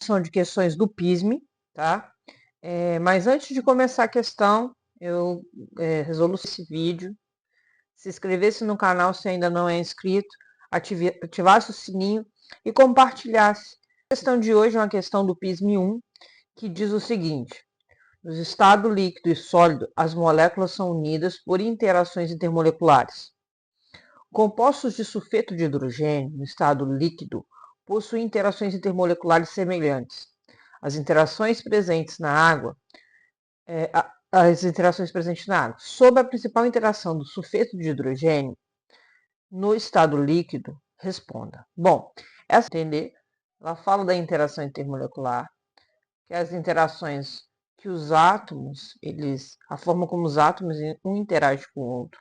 são de questões do PISME, tá? Mas antes de começar a questão, eu resoluciono esse vídeo, se inscrevesse no canal se ainda não é inscrito, ativasse o sininho e compartilhasse. A questão de hoje é uma questão do PISME 1, que diz o seguinte: no estado líquido e sólido, as moléculas são unidas por interações intermoleculares. Compostos de sulfeto de hidrogênio, no estado líquido, possuem interações intermoleculares semelhantes. As interações presentes na água, Sob a principal interação do sulfeto de hidrogênio no estado líquido, responda. Bom, ela fala da interação intermolecular, que é as interações que os átomos, a forma como os átomos um interagem com o outro.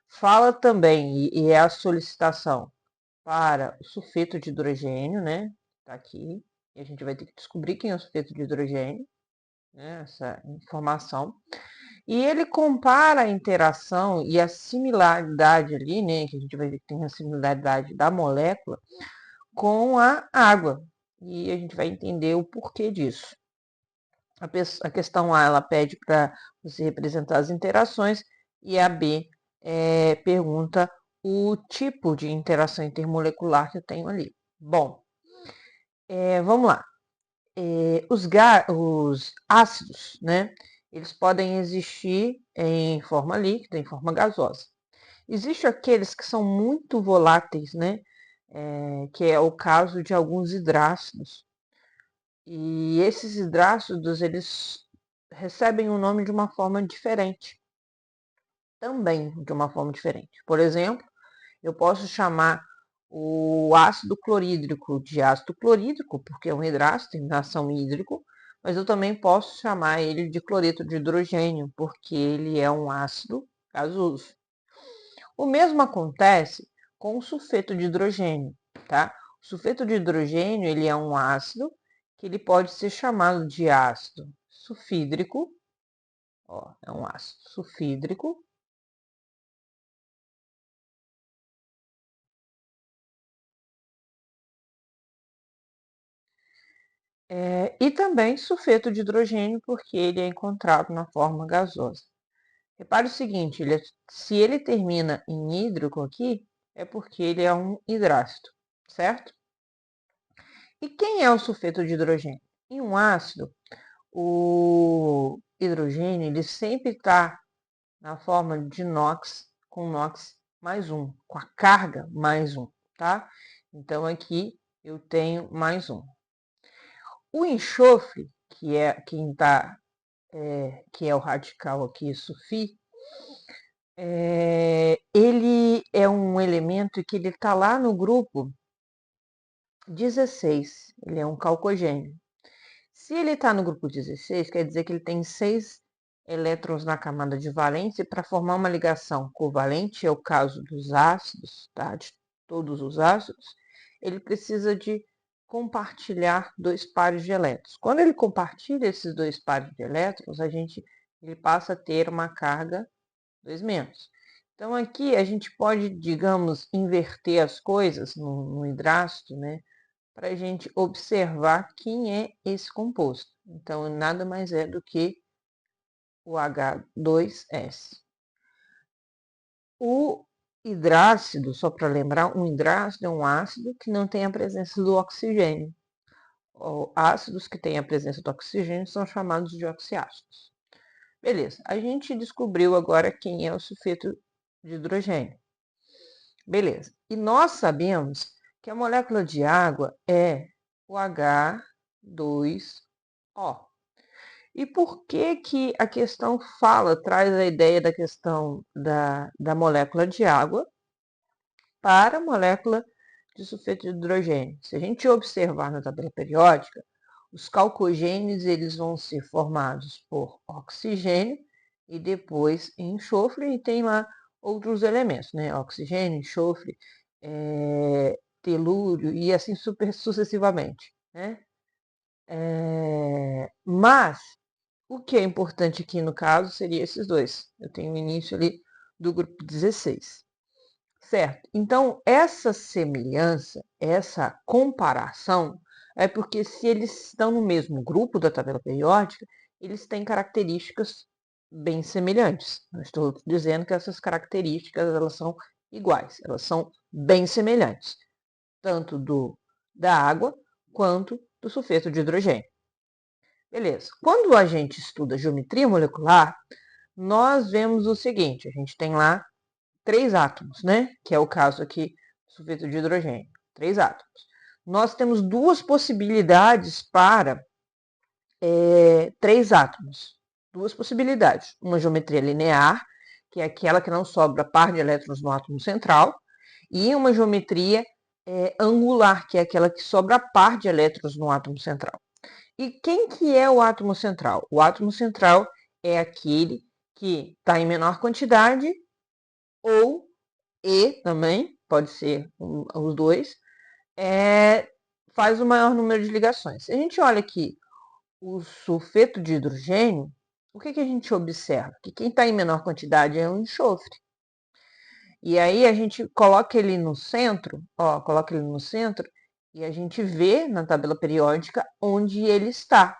Fala também, e é a solicitação para o sulfeto de hidrogênio, né? Tá aqui. E a gente vai ter que descobrir quem é o sulfeto de hidrogênio, né? Essa informação. E ele compara a interação e a similaridade ali, né? Que a gente vai ver que tem a similaridade da molécula com a água. E a gente vai entender o porquê disso. A questão A, ela pede para você representar as interações, e a B pergunta o tipo de interação intermolecular que eu tenho ali. Bom, vamos lá. Os ácidos, né? Eles podem existir em forma líquida, em forma gasosa. Existem aqueles que são muito voláteis, né? Que é o caso de alguns hidrácidos. E esses hidrácidos, eles recebem o nome de uma forma diferente. Também de uma forma diferente. Por exemplo, eu posso chamar o ácido clorídrico de ácido clorídrico, porque é um hidrácido, tem ação hídrico, mas eu também posso chamar ele de cloreto de hidrogênio, porque ele é um ácido gasoso. O mesmo acontece com o sulfeto de hidrogênio, tá? O sulfeto de hidrogênio, ele é um ácido que ele pode ser chamado de ácido sulfídrico, é um ácido sulfídrico, e também sulfeto de hidrogênio, porque ele é encontrado na forma gasosa. Repare o seguinte, se ele termina em hídrico aqui, é porque ele é um hidrácido, certo? E quem é o sulfeto de hidrogênio? Em um ácido, o hidrogênio ele sempre está na forma de NOx, com NOx mais 1, com a carga mais 1, tá? Então aqui eu tenho mais 1. O enxofre, que é que é o radical aqui, sulfi, ele é um elemento que ele está lá no grupo 16, ele é um calcogênio. Se ele está no grupo 16, quer dizer que ele tem 6 elétrons na camada de valência. Para formar uma ligação covalente, é o caso dos ácidos, tá? De todos os ácidos, ele precisa de compartilhar 2 pares de elétrons. Quando ele compartilha esses 2 pares de elétrons, ele passa a ter uma carga 2-. Então aqui a gente pode, digamos, inverter as coisas no hidrácido, né? Para a gente observar quem é esse composto. Então, nada mais é do que o H2S. O hidrácido, só para lembrar, um hidrácido é um ácido que não tem a presença do oxigênio. Ácidos que têm a presença do oxigênio são chamados de oxiácidos. Beleza, a gente descobriu agora quem é o sulfeto de hidrogênio. Beleza, e nós sabemos que a molécula de água é o H2O. E por que que a questão traz a ideia da questão da molécula de água para a molécula de sulfeto de hidrogênio? Se a gente observar na tabela periódica, os calcogênios eles vão ser formados por oxigênio e depois enxofre, e tem lá outros elementos, né? Oxigênio, enxofre, telúrio e assim sucessivamente, né? Mas o que é importante aqui no caso seria esses dois. Eu tenho o início ali do grupo 16. Certo? Então, essa semelhança, essa comparação, É porque se eles estão no mesmo grupo da tabela periódica, eles têm características bem semelhantes. Não estou dizendo que essas características elas são iguais, elas são bem semelhantes, tanto da água quanto do sulfeto de hidrogênio. Beleza. Quando a gente estuda geometria molecular, nós vemos o seguinte, a gente tem lá 3 átomos, né? Que é o caso aqui do sulfeto de hidrogênio, 3 átomos. Nós temos 2 possibilidades para 3 átomos. 2 possibilidades. Uma geometria linear, que é aquela que não sobra par de elétrons no átomo central, e uma geometria angular, que é aquela que sobra par de elétrons no átomo central. E quem que é o átomo central? O átomo central é aquele que está em menor quantidade, ou E também, pode ser os dois, faz o maior número de ligações. Se a gente olha aqui o sulfeto de hidrogênio, o que a gente observa? Que quem está em menor quantidade é o enxofre. E aí a gente coloca ele no centro, coloca ele no centro, e a gente vê na tabela periódica onde ele está.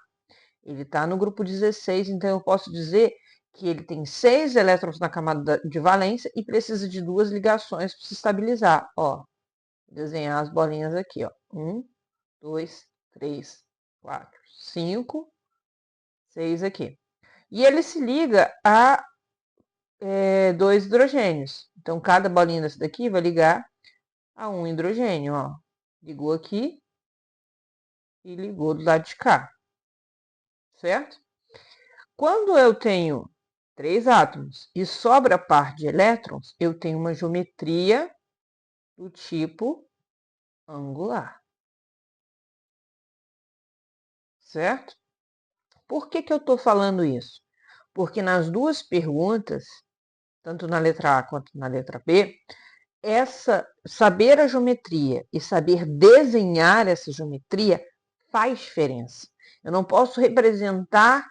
Ele está no grupo 16, então eu posso dizer que ele tem 6 elétrons na camada de valência e precisa de 2 ligações para se estabilizar. Vou desenhar as bolinhas aqui. 1, 2, 3, 4, 5, 6 aqui. E ele se liga a 2 hidrogênios. Então, cada bolinha dessa daqui vai ligar a um hidrogênio. Ligou aqui e ligou do lado de cá. Certo? Quando eu tenho 3 átomos e sobra par de elétrons, eu tenho uma geometria do tipo angular. Certo? Por que eu estou falando isso? Porque nas 2 perguntas, tanto na letra A quanto na letra B, saber a geometria e saber desenhar essa geometria faz diferença. Eu não posso representar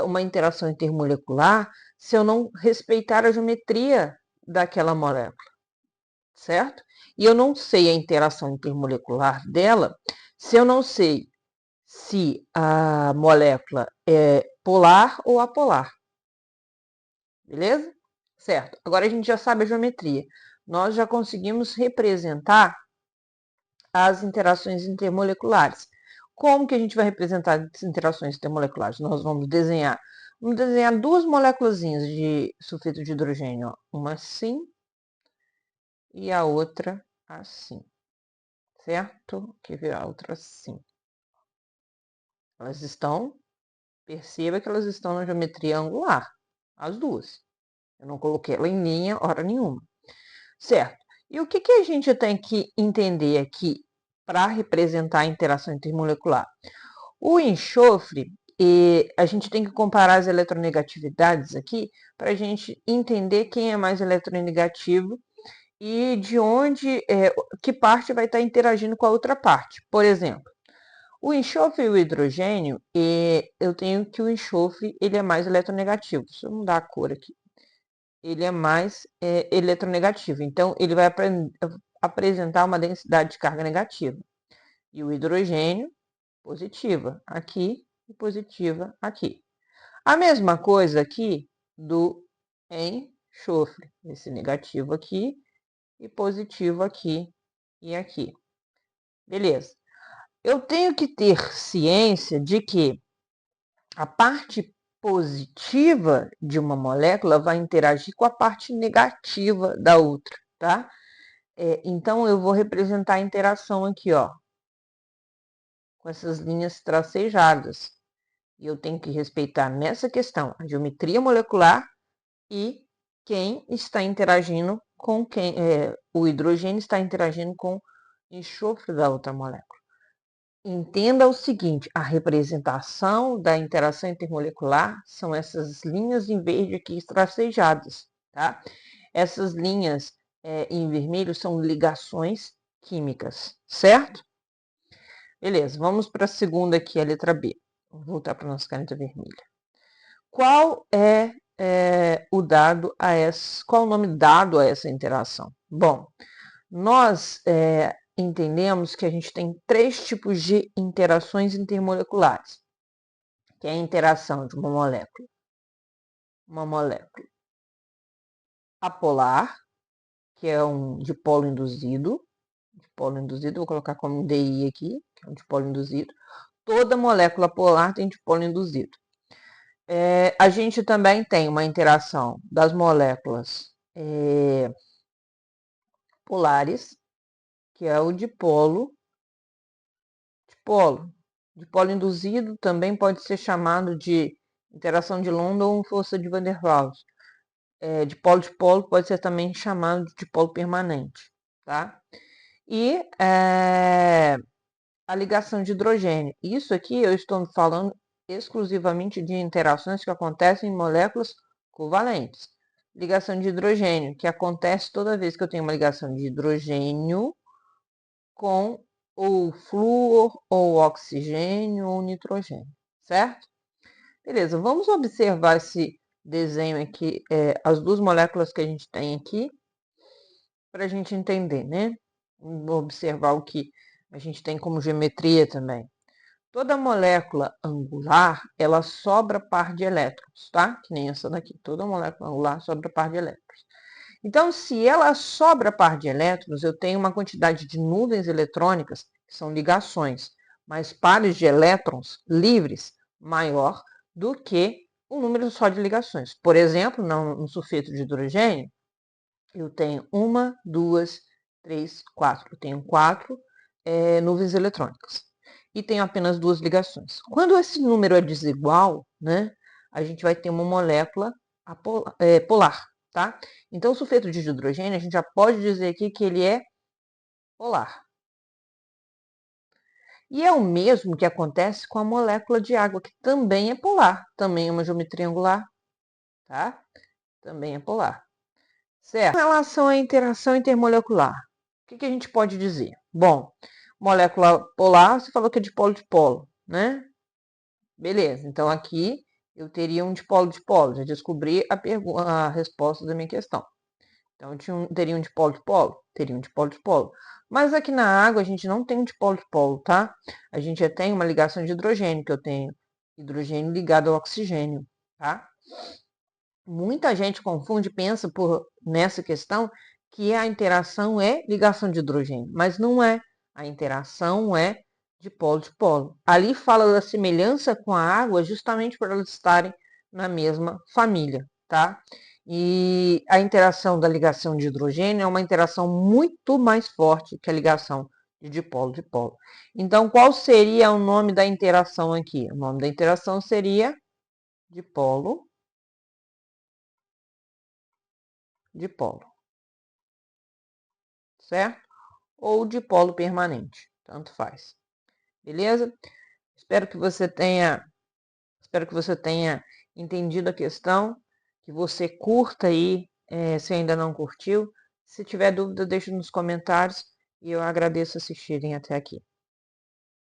uma interação intermolecular se eu não respeitar a geometria daquela molécula, certo? E eu não sei a interação intermolecular dela se eu não sei se a molécula é polar ou apolar. Beleza? Certo. Agora a gente já sabe a geometria. Nós já conseguimos representar as interações intermoleculares. Como que a gente vai representar as interações intermoleculares? Nós vamos desenhar 2 moléculazinhas de sulfeto de hidrogênio, uma assim e a outra assim, certo? Quer ver a outra assim. Perceba que elas estão na geometria angular, as 2. Eu não coloquei ela em linha hora nenhuma, certo? E o que a gente tem que entender aqui para representar a interação intermolecular? O enxofre, a gente tem que comparar as eletronegatividades aqui para a gente entender quem é mais eletronegativo e de onde, que parte vai estar interagindo com a outra parte. Por exemplo, o enxofre e o hidrogênio, eu tenho que o enxofre ele é mais eletronegativo. Deixa eu mudar a cor aqui. Ele é mais eletronegativo, então ele vai apresentar uma densidade de carga negativa. E o hidrogênio, positiva aqui e positiva aqui. A mesma coisa aqui do enxofre, esse negativo aqui e positivo aqui e aqui. Beleza. Eu tenho que ter ciência de que a parte positiva de uma molécula vai interagir com a parte negativa da outra, tá? Então, eu vou representar a interação aqui, com essas linhas tracejadas. E eu tenho que respeitar nessa questão a geometria molecular e quem está interagindo com quem. O hidrogênio está interagindo com o enxofre da outra molécula. Entenda o seguinte, a representação da interação intermolecular são essas linhas em verde aqui tracejadas, tá? Essas linhas em vermelho são ligações químicas, certo? Beleza, vamos para a segunda aqui, a letra B. Vou voltar para a nossa caneta vermelha. Qual é qual o nome dado a essa interação? Bom, nós entendemos que a gente tem 3 tipos de interações intermoleculares, que é a interação de uma molécula apolar, que é um dipolo induzido, vou colocar como DI aqui, que é um dipolo induzido. Toda molécula polar tem dipolo induzido. A gente também tem uma interação das moléculas polares, que é o dipolo. Dipolo induzido também pode ser chamado de interação de London ou força de Van der Waals. Dipolo-dipolo pode ser também chamado de dipolo permanente, tá? E a ligação de hidrogênio. Isso aqui eu estou falando exclusivamente de interações que acontecem em moléculas covalentes. Ligação de hidrogênio, que acontece toda vez que eu tenho uma ligação de hidrogênio com ou flúor, ou oxigênio, ou nitrogênio, certo? Beleza, vamos observar esse desenho aqui, as duas moléculas que a gente tem aqui, para a gente entender, né? Vou observar o que a gente tem como geometria também. Toda molécula angular, ela sobra par de elétrons, tá? Que nem essa daqui. Toda molécula angular sobra par de elétrons. Então, se ela sobra par de elétrons, eu tenho uma quantidade de nuvens eletrônicas, que são ligações, mas pares de elétrons livres maior do que o número só de ligações. Por exemplo, no sulfeto de hidrogênio, eu tenho 1, 2, 3, 4. Eu tenho 4 nuvens eletrônicas. E tenho apenas 2 ligações. Quando esse número é desigual, né, a gente vai ter uma molécula polar, tá? Então, o sulfeto de hidrogênio, a gente já pode dizer aqui que ele é polar. E é o mesmo que acontece com a molécula de água, que também é polar. Também é uma geometria angular, tá? Também é polar. Certo? Em relação à interação intermolecular, o que a gente pode dizer? Bom, molécula polar, você falou que é dipolo-dipolo, né? Beleza, então aqui eu teria um dipolo-dipolo, já descobri a resposta da minha questão. Então, eu teria um dipolo-dipolo? Teria um dipolo-dipolo. Mas aqui na água a gente não tem um dipolo-dipolo, tá? A gente já tem uma ligação de hidrogênio, que eu tenho hidrogênio ligado ao oxigênio, tá? Muita gente confunde, pensa nessa questão que a interação é ligação de hidrogênio, mas não é. A interação é dipolo-dipolo. Ali fala da semelhança com a água justamente por elas estarem na mesma família, tá? E a interação da ligação de hidrogênio é uma interação muito mais forte que a ligação de dipolo-dipolo. Então, qual seria o nome da interação aqui? O nome da interação seria dipolo-dipolo, certo? Ou dipolo permanente, tanto faz. Beleza? Espero que você tenha entendido a questão, que você curta aí, se ainda não curtiu. Se tiver dúvida, deixe nos comentários e eu agradeço assistirem até aqui.